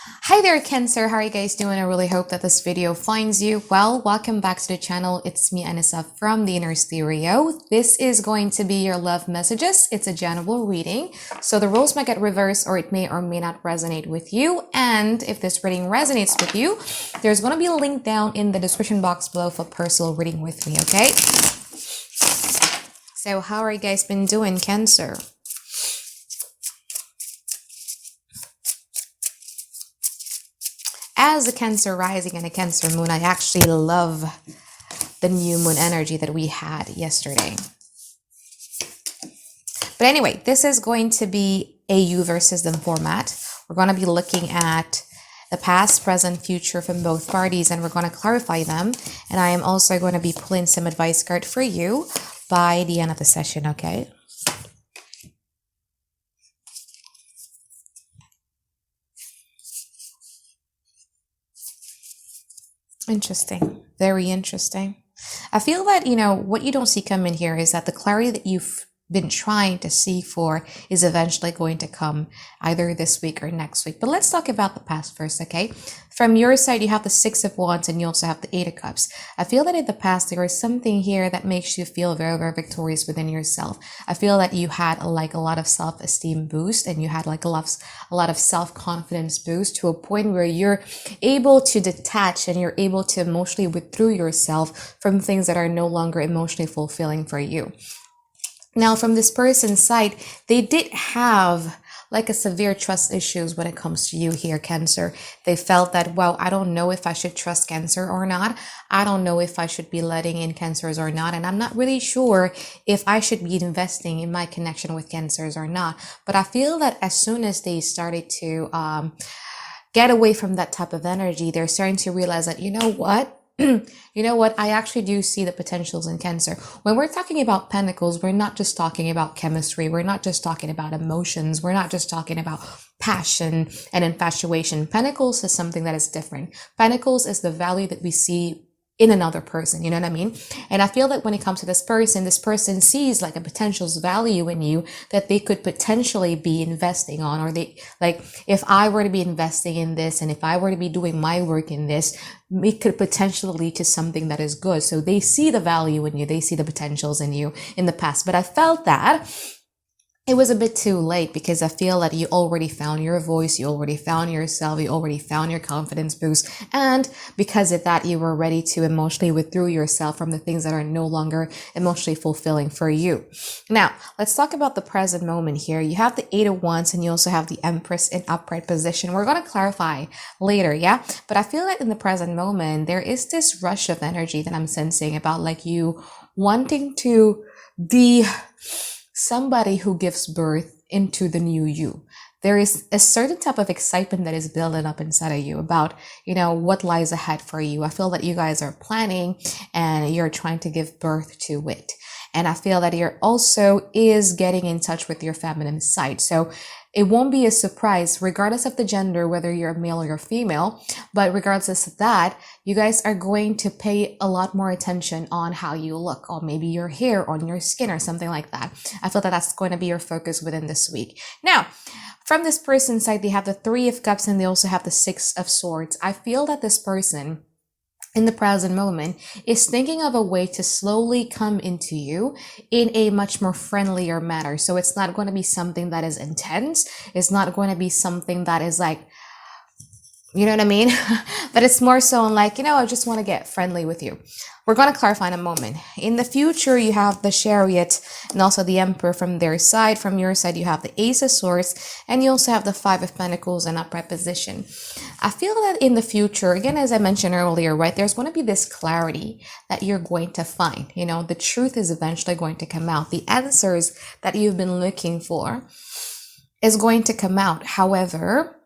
Hi there, Cancer. How are you guys doing? I really hope that this video finds you well. Welcome back to the channel. It's me, Anisa, from the Inner Stereo. This is going to be your love messages. It's a general reading, so the roles might get reversed or it may or may not resonate with you. And if this reading resonates with you, there's going to be a link down in the description box below for personal reading with me, okay? So how are you guys been doing, Cancer? As a Cancer rising and a Cancer moon, I actually love the new moon energy that we had yesterday. But anyway, this is going to be a you versus them format. We're going to be looking at the past, present, future from both parties, and we're going to clarify them. And I am also going to be pulling some advice card for you by the end of the session, okay? Interesting. Very interesting. I feel that, what you don't see coming here is that the clarity that you've been trying to see for is eventually going to come either this week or next week. But let's talk about the past first, okay? From your side, you have the Six of Wands and you also have the Eight of Cups. I feel that in the past, there is something here that makes you feel very, very victorious within yourself. I feel that you had a lot of self-esteem boost and you had a lot of self-confidence boost to a point where you're able to detach and you're able to emotionally withdraw yourself from things that are no longer emotionally fulfilling for you. Now, from this person's side, they did have a severe trust issues when it comes to you here, Cancer. They felt that, well, I don't know if I should trust Cancer or not. I don't know if I should be letting in Cancers or not. And I'm not really sure if I should be investing in my connection with Cancers or not. But I feel that as soon as they started to get away from that type of energy, they're starting to realize that, you know what? I actually do see the potentials in Cancer. When we're talking about Pentacles, we're not just talking about chemistry. We're not just talking about emotions. We're not just talking about passion and infatuation. Pentacles is something that is different. Pentacles is the value that we see in another person, you know what I mean? And I feel that when it comes to this person sees a potential's value in you that they could potentially be investing on, or they if I were to be investing in this and if I were to be doing my work in this, it could potentially lead to something that is good. So they see the value in you, they see the potentials in you in the past. But I felt that it was a bit too late because I feel that you already found your voice, you already found yourself, you already found your confidence boost. And because of that, you were ready to emotionally withdraw yourself from the things that are no longer emotionally fulfilling for you. Now, let's talk about the present moment here. You have the Eight of Wands and you also have the Empress in upright position. We're going to clarify later, yeah? But I feel that in the present moment, there is this rush of energy that I'm sensing about you wanting to be somebody who gives birth into the new you. There is a certain type of excitement that is building up inside of you about, what lies ahead for you. I feel that you guys are planning and you're trying to give birth to it. And I feel that you're also is getting in touch with your feminine side. So it won't be a surprise, regardless of the gender, whether you're a male or you're female, but regardless of that, you guys are going to pay a lot more attention on how you look, or maybe your hair, on your skin, or something like that. I feel that that's going to be your focus within this week. Now, from this person's side, they have the Three of Cups and they also have the Six of Swords. I feel that this person in the present moment is thinking of a way to slowly come into you in a much more friendlier manner. So it's not going to be something that is intense. It's not going to be something that is you know what I mean? But it's more so I just want to get friendly with you. We're going to clarify in a moment. In the future, you have the Chariot and also the Emperor from their side. From your side, you have the Ace of Swords and you also have the Five of Pentacles in upright position. I feel that in the future, again, as I mentioned earlier, right, there's going to be this clarity that you're going to find. The truth is eventually going to come out. The answers that you've been looking for is going to come out. However,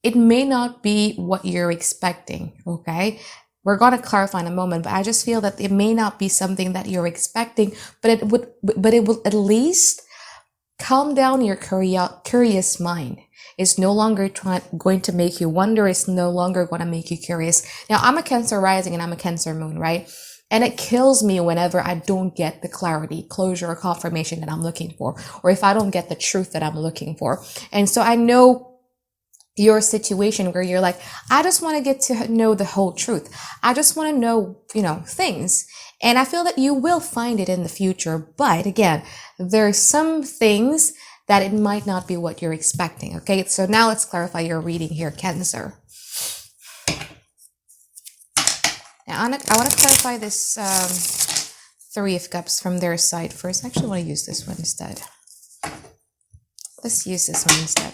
it may not be what you're expecting, okay? We're going to clarify in a moment, but I just feel that it may not be something that you're expecting, but it will at least calm down your curious mind. It's no longer going to make you wonder. It's no longer going to make you curious. Now, I'm a Cancer rising and I'm a Cancer moon, right? And it kills me whenever I don't get the clarity, closure, or confirmation that I'm looking for, or if I don't get the truth that I'm looking for. And so I know your situation where you're like, I just want to get to know the whole truth. I just want to know, things. And I feel that you will find it in the future. But again, there's some things that it might not be what you're expecting. Okay. So now let's clarify your reading here, Cancer. Now I want to clarify this Three of Cups from their side first. I actually want to use this one instead. Let's use this one instead.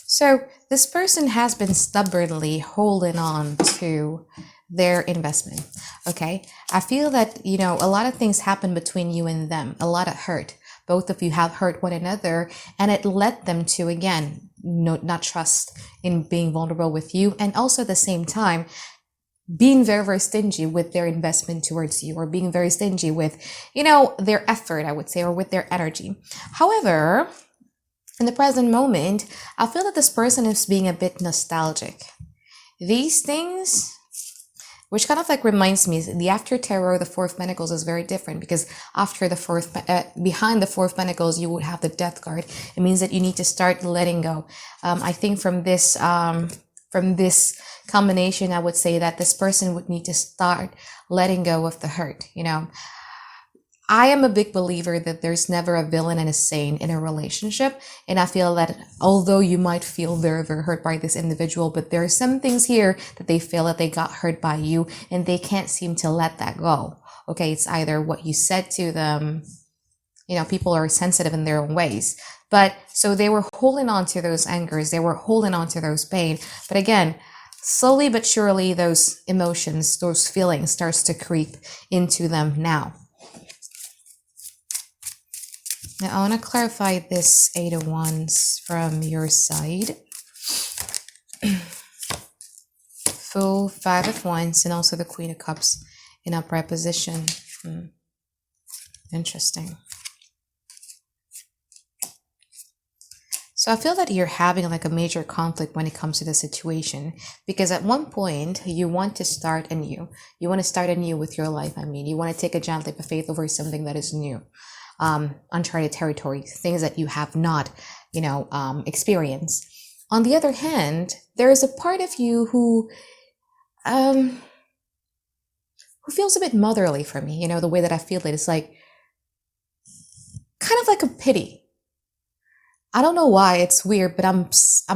So this person has been stubbornly holding on to their investment. Okay. I feel that, a lot of things happen between you and them, a lot of hurt. Both of you have hurt one another, and it led them to, again, not trust in being vulnerable with you. And also at the same time, being very, very stingy with their investment towards you, or being very stingy with, their effort, I would say, or with their energy. However, in the present moment, I feel that this person is being a bit nostalgic. These things, which kind of like reminds me, the after tarot, the Four of Pentacles is very different, because after the behind the Four of Pentacles, you would have the Death card. It means that you need to start letting go. I think from this combination, I would say that this person would need to start letting go of the hurt. I am a big believer that there's never a villain and a saint in a relationship. And I feel that although you might feel very, very hurt by this individual, but there are some things here that they feel that they got hurt by you and they can't seem to let that go. Okay. It's either what you said to them. People are sensitive in their own ways, but so they were holding on to those angers. They were holding on to those pain. But again, slowly but surely, those emotions, those feelings starts to creep into them now. Now, I want to clarify this Eight of Wands from your side. Full Five of Wands and also the Queen of Cups in upright position. Interesting. So I feel that you're having like a major conflict when it comes to the situation, because at one point you want to start anew. You want to start anew with your life. You want to take a giant leap of faith over something that is new. Uncharted territory, things that you have not, experienced. On the other hand, there is a part of you who feels a bit motherly for me. The way that I feel it is like, kind of like a pity. I don't know why, it's weird, but I'm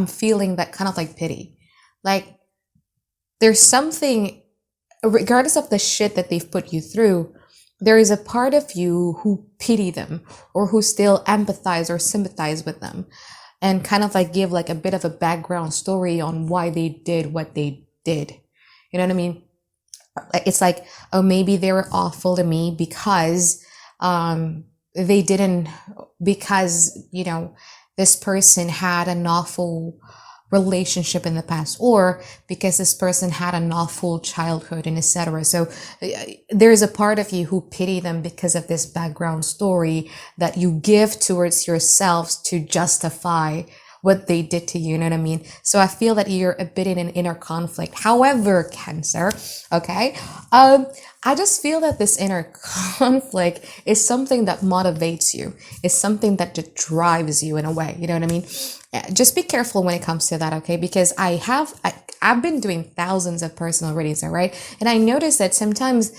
feeling that kind of like pity. Like there's something, regardless of the shit that they've put you through, there is a part of you who pity them, or who still empathize or sympathize with them, and kind of like give like a bit of a background story on why they did what they did. You know what I mean? It's like, oh, maybe they were awful to me because they didn't, because, this person had an awful relationship in the past, or because this person had an awful childhood, and etc. So there's a part of you who pity them because of this background story that you give towards yourselves to justify what they did to you. You know what I mean? So I feel that you're a bit in an inner conflict. However, Cancer, okay, I just feel that this inner conflict is something that motivates you. It's something that just drives you in a way. You know what I mean? Just be careful when it comes to that, okay? Because I've been doing thousands of personal readings, all right? And I noticed that sometimes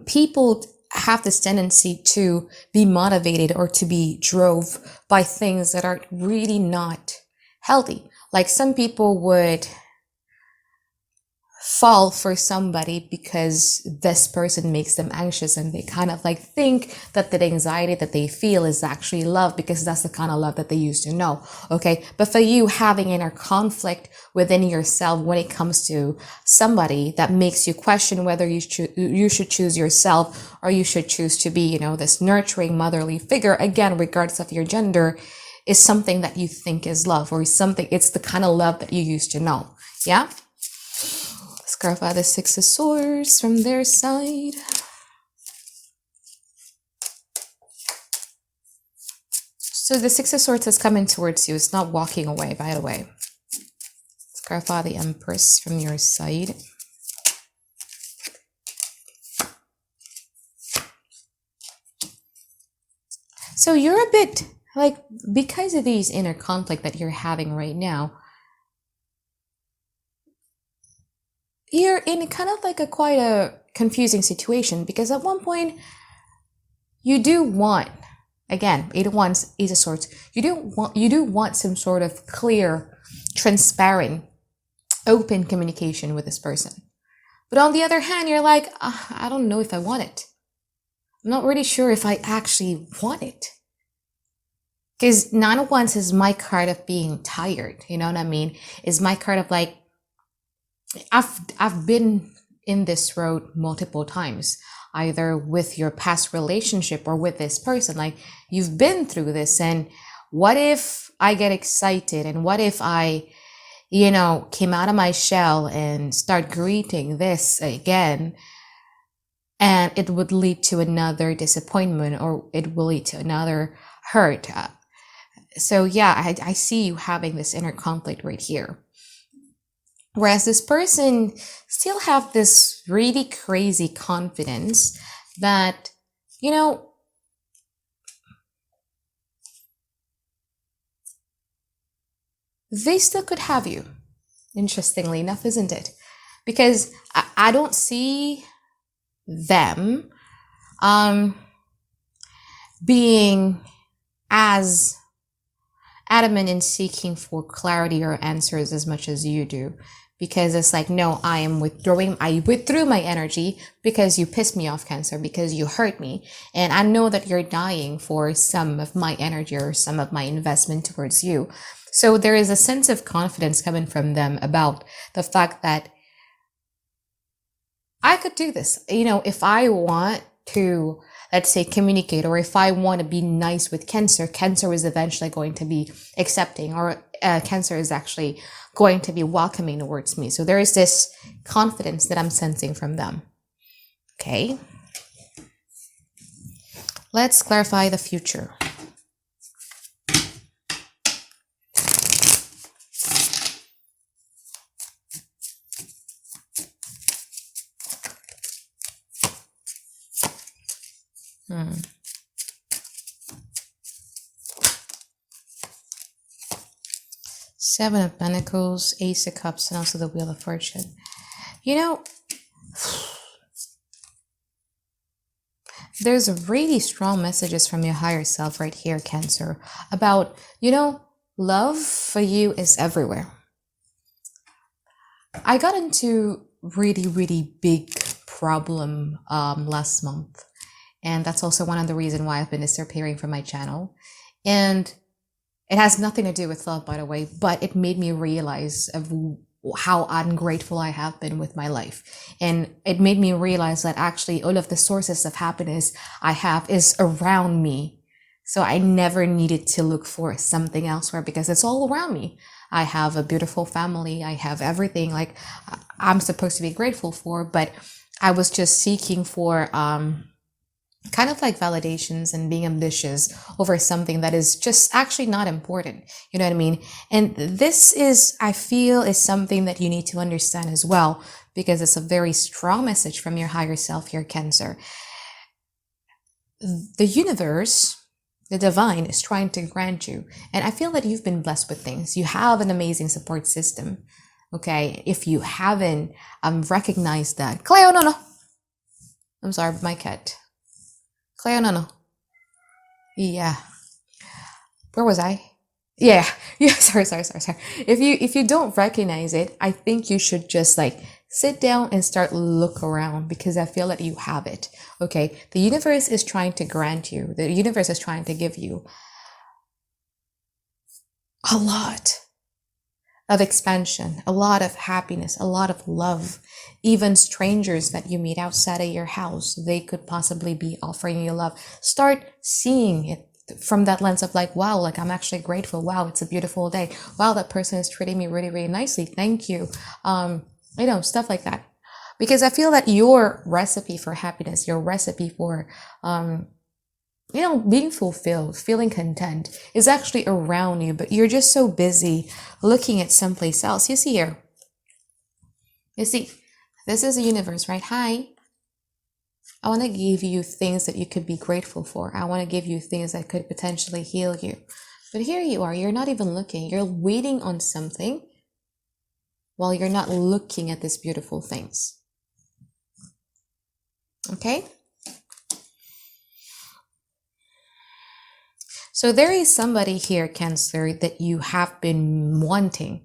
people have this tendency to be motivated or to be drove by things that are really not healthy. Like some people would fall for somebody because this person makes them anxious, and they kind of like think that the anxiety that they feel is actually love, because that's the kind of love that they used to know. Okay. But for you, having inner conflict within yourself when it comes to somebody that makes you question whether you should choose yourself, or you should choose to be, this nurturing motherly figure, again, regardless of your gender, is something that you think is love, or something, it's the kind of love that you used to know. Yeah. Let's clarify the Six of Swords from their side. So the Six of Swords is coming towards you. It's not walking away, by the way. Let's clarify the Empress from your side. So you're a bit like, because of these inner conflict that you're having right now, you're in kind of like a quite a confusing situation, because at one point you do want, again, Eight of Wands, Ace of Swords, you do want some sort of clear, transparent, open communication with this person. But on the other hand, you're like, I don't know if I want it. I'm not really sure if I actually want it. Because Nine of Wands is my card of being tired. You know what I mean? Is my card of like, I've been in this road multiple times, either with your past relationship or with this person. Like, you've been through this, and what if I get excited, and what if I, came out of my shell and start greeting this again, and it would lead to another disappointment, or it will lead to another hurt. So yeah, I see you having this inner conflict right here. Whereas this person still have this really crazy confidence that, they still could have you. Interestingly enough, isn't it? Because I don't see them being as adamant in seeking for clarity or answers as much as you do. Because it's like, no, I withdrew my energy because you pissed me off, Cancer, because you hurt me. And I know that you're dying for some of my energy or some of my investment towards you. So there is a sense of confidence coming from them about the fact that I could do this. If I want to, let's say, communicate, or if I want to be nice with Cancer, Cancer is eventually going to be accepting, or Cancer is actually going to be welcoming towards me. So there is this confidence that I'm sensing from them. Okay. Let's clarify the future. Seven of Pentacles, Ace of Cups, and also the Wheel of Fortune. There's really strong messages from your higher self right here, Cancer, about, love for you is everywhere. I got into really, really big problem last month. And that's also one of the reasons why I've been disappearing from my channel. And it has nothing to do with love, by the way, but it made me realize of how ungrateful I have been with my life. And it made me realize that actually all of the sources of happiness I have is around me. So I never needed to look for something elsewhere, because it's all around me. I have a beautiful family. I have everything like I'm supposed to be grateful for, but I was just seeking for kind of like validations and being ambitious over something that is just actually not important. You know what I mean? And this is, I feel, is something that you need to understand as well, because it's a very strong message from your higher self here, Cancer. The universe, the divine, is trying to grant you. And I feel that you've been blessed with things. You have an amazing support system. Okay. If you haven't recognized that. Cleo, no. I'm sorry, my cat. Cleo, no. Yeah. Where was I? Yeah. Sorry. If you don't recognize it, I think you should just like sit down and start look around, because I feel that you have it. Okay. The universe is trying to grant you. The universe is trying to give you a lot of expansion, a lot of happiness, a lot of love. Even strangers that you meet outside of your house, they could possibly be offering you love. Start seeing it from that lens of like, wow, like I'm actually grateful. Wow, it's a beautiful day. Wow, that person is treating me really, really nicely. Thank you. Stuff like that. Because I feel that your recipe for happiness, your recipe for, being fulfilled, feeling content is actually around you, but you're just so busy looking at someplace else. You see here. You see, this is the universe, right? Hi. I want to give you things that you could be grateful for. I want to give you things that could potentially heal you. But here you are, you're not even looking. You're waiting on something while you're not looking at these beautiful things. Okay? So there is somebody here, Cancer, that you have been wanting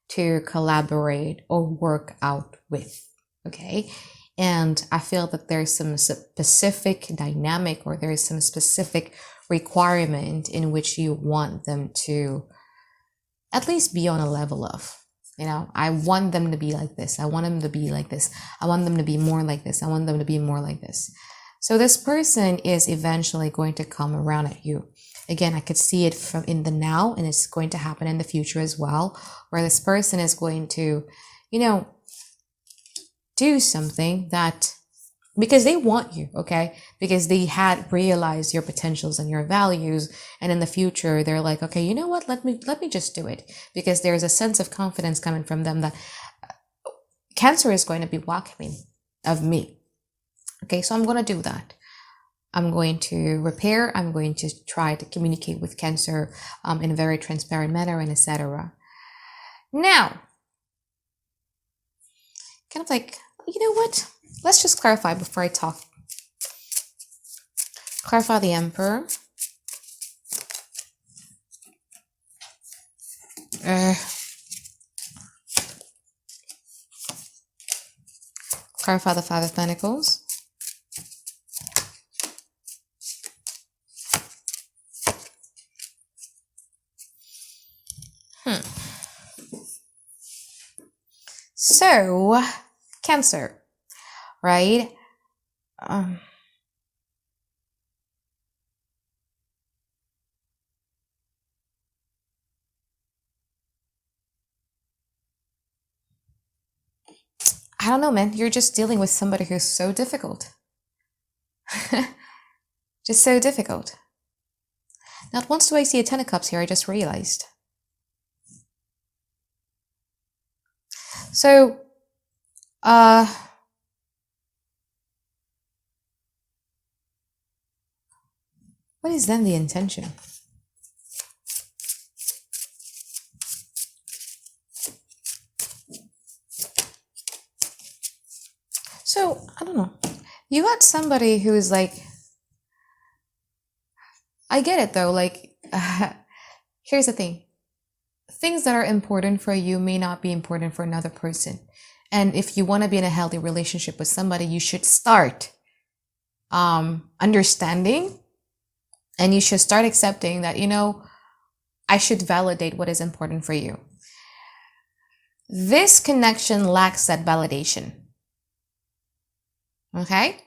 to collaborate or work out with. Okay? And I feel that there's some specific dynamic, or there's some specific requirement in which you want them to at least be on a level of. I want them to be like this. I want them to be like this. I want them to be more like this. I want them to be more like this. So this person is eventually going to come around at you. Again, I could see it from in the now, and it's going to happen in the future as well, where this person is going to, do something that, because they want you, okay? Because they had realized your potentials and your values, and in the future, they're like, okay, you know what? Let me just do it, because there's a sense of confidence coming from them that Cancer is going to be welcoming of me. Okay, so I'm going to do that. I'm going to repair. I'm going to try to communicate with Cancer in a very transparent manner, and etc. Now, kind of like, you know what? Let's just clarify before I talk. Clarify the Emperor. Clarify the Five of Pentacles. So, Cancer, right? I don't know, man. You're just dealing with somebody who's so difficult. Just so difficult. Not once do I see a Ten of Cups here, I just realized. So, what is then the intention? So, I don't know. You got somebody who is like, I get it though, like, here's the thing. Things that are important for you may not be important for another person. And if you want to be in a healthy relationship with somebody, you should start understanding, and you should start accepting that, I should validate what is important for you. This connection lacks that validation. Okay?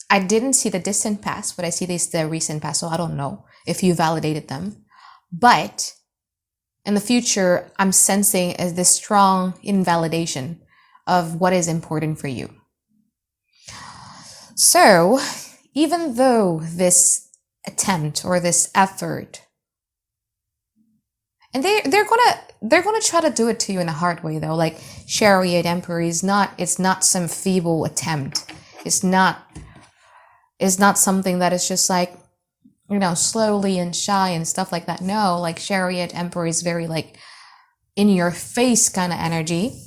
I didn't see the distant past, but I see the recent past, so I don't know if you validated them. But in the future, I'm sensing this strong invalidation of what is important for you. So, even though this attempt or this effort, and they're gonna try to do it to you in a hard way though, like Chariot Emperor it's not some feeble attempt. It's not something that is just like, slowly and shy and stuff like that. No, like Chariot Emperor is very like in your face kind of energy.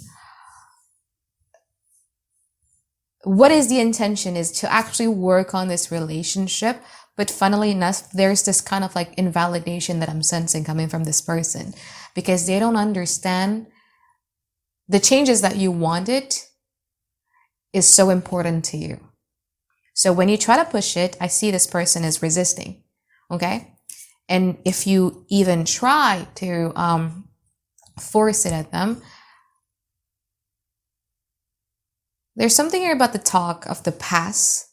What is the intention is to actually work on this relationship, but funnily enough, there's this kind of like invalidation that I'm sensing coming from this person, because they don't understand the changes that you wanted is so important to you. So when you try to push it, I see this person is resisting, okay? And if you even try to force it at them, there's something here about the talk of the past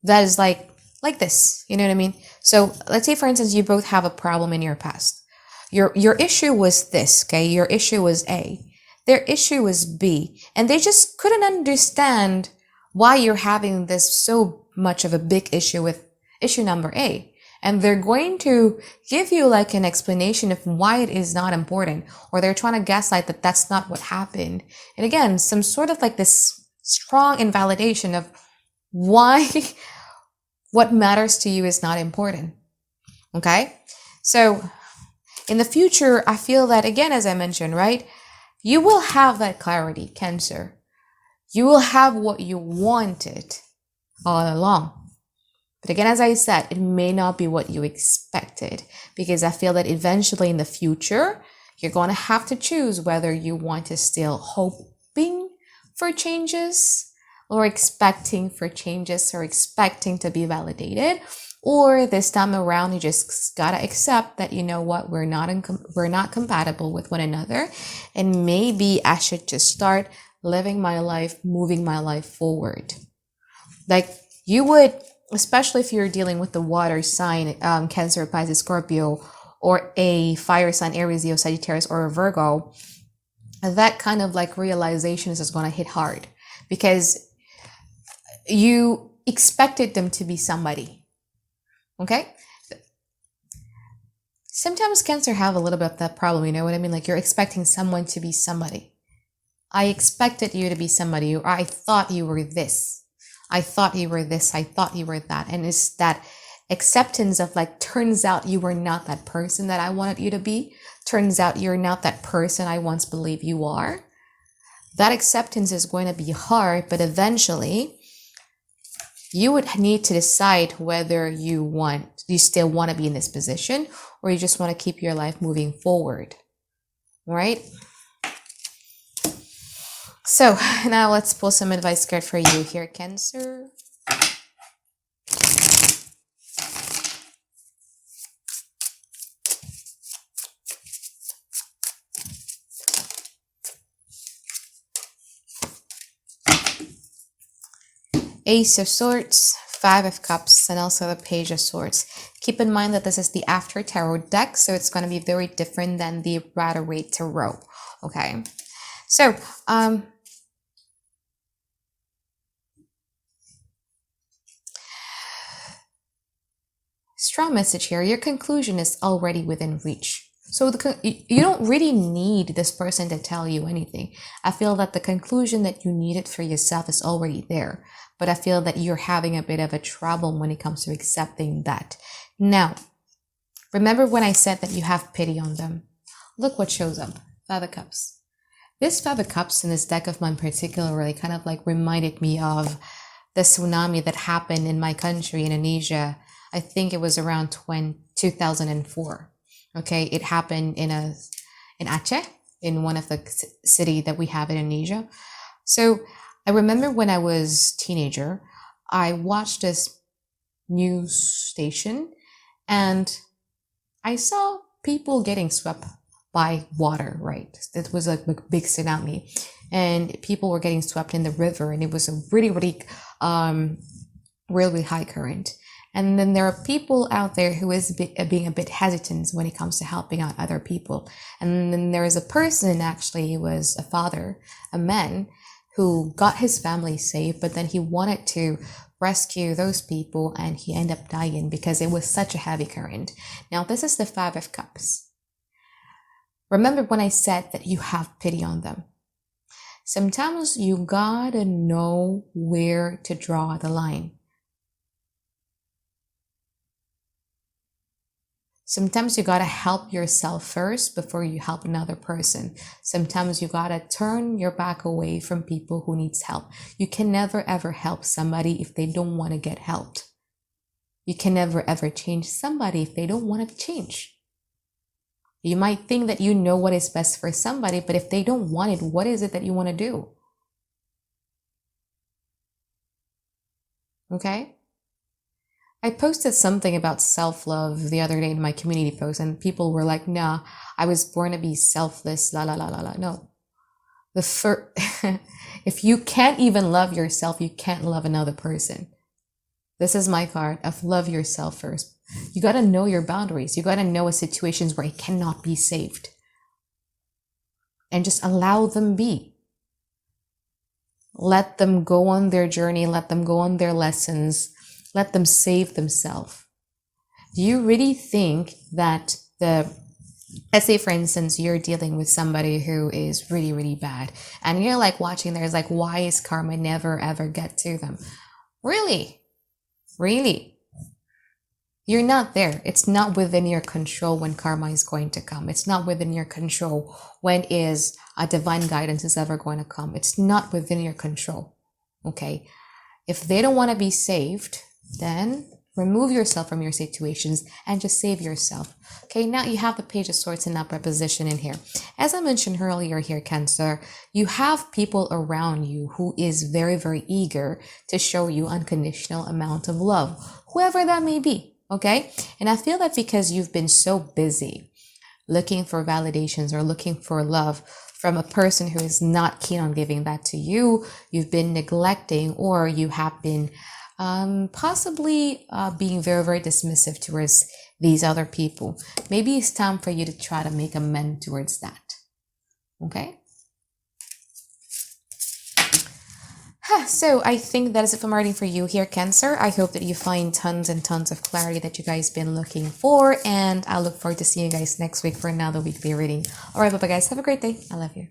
that is like this, you know what I mean? So let's say, for instance, you both have a problem in your past. Your issue was this, okay? Your issue was A. Their issue was B. And they just couldn't understand why you're having this so much of a big issue with issue number A. and they're going to give you like an explanation of why it is not important, or they're trying to gaslight that that's not what happened. And again, some sort of like this strong invalidation of why what matters to you is not important. Okay? So in the future, I feel that, again, as I mentioned, right, you will have that clarity, Cancer. You will have what you wanted all along. But again, as I said, it may not be what you expected, because I feel that eventually in the future, you're going to have to choose whether you want to still hoping for changes, or expecting for changes, or expecting to be validated, or this time around you just gotta accept that, you know what, we're not compatible with one another, and maybe I should just start living my life, moving my life forward. Like you would, especially if you're dealing with the water sign, Cancer, Pisces, Scorpio, or a fire sign, Aries, Leo, Sagittarius, or a Virgo, that kind of like realization is just going to hit hard, because you expected them to be somebody. Okay? Sometimes Cancer have a little bit of that problem, you know what I mean? Like you're expecting someone to be somebody. I expected you to be somebody, or I thought you were this. I thought you were this. I thought you were that. And it's that acceptance of like, turns out you were not that person that I wanted you to be. Turns out you're not that person I once believed you are. That acceptance is going to be hard, but eventually you would need to decide whether you still want to be in this position, or you just want to keep your life moving forward, right? So now let's pull some advice card for you here, Cancer. Ace of Swords, Five of Cups, and also the Page of Swords. Keep in mind that this is the After Tarot deck, so it's going to be very different than the Rider-Waite Tarot. Okay, so strong message here. Your conclusion is already within reach. So you don't really need this person to tell you anything. I feel that the conclusion that you needed for yourself is already there. But I feel that you're having a bit of a trouble when it comes to accepting that. Now, remember when I said that you have pity on them? Look what shows up. Five of Cups. This Five of Cups in this deck of mine particularly kind of like reminded me of the tsunami that happened in my country, Indonesia. I think it was around 2004. Okay, it happened in Aceh, in one of the city that we have in Indonesia. So I remember when I was a teenager, I watched this news station and I saw people getting swept by water, right? It was like a big tsunami and people were getting swept in the river, and it was a really high current. And then there are people out there who is being a bit hesitant when it comes to helping out other people. And then there is a person, actually, he was a father, a man, who got his family safe, but then he wanted to rescue those people and he ended up dying because it was such a heavy current. Now, this is the Five of Cups. Remember when I said that you have pity on them? Sometimes you gotta know where to draw the line. Sometimes you gotta help yourself first before you help another person. Sometimes you gotta turn your back away from people who needs help. You can never ever help somebody if they don't want to get helped. You can never ever change somebody if they don't want to change. You might think that you know what is best for somebody, but if they don't want it, what is it that you want to do? Okay? I posted something about self-love the other day in my community post, and people were like, nah, I was born to be selfless, la la la la la. No. If you can't even love yourself, you can't love another person. This is my card of love yourself first. You got to know your boundaries. You got to know situations where it cannot be saved. And just allow them be. Let them go on their journey. Let them go on their lessons. Let them save themselves. Do you really think that let's say for instance, you're dealing with somebody who is really, really bad, and you're like watching there's like, why is karma never ever get to them? Really? Really? You're not there. It's not within your control when karma is going to come. It's not within your control when is a divine guidance is ever going to come. It's not within your control. Okay? If they don't want to be saved, then remove yourself from your situations and just save yourself. Okay, now you have the Page of Swords in upright position in here. As I mentioned earlier here, Cancer, you have people around you who is very, very eager to show you unconditional amount of love, whoever that may be. Okay, and I feel that because you've been so busy looking for validations or looking for love from a person who is not keen on giving that to you, you've been neglecting, or you have been possibly being very, very dismissive towards these other people. Maybe it's time for you to try to make amends towards that. Okay? So I think that is it for my reading for you here, Cancer. I hope that you find tons and tons of clarity that you guys been looking for, and I look forward to seeing you guys next week for another weekly reading. All right, bye-bye guys. Have a great day. I love you.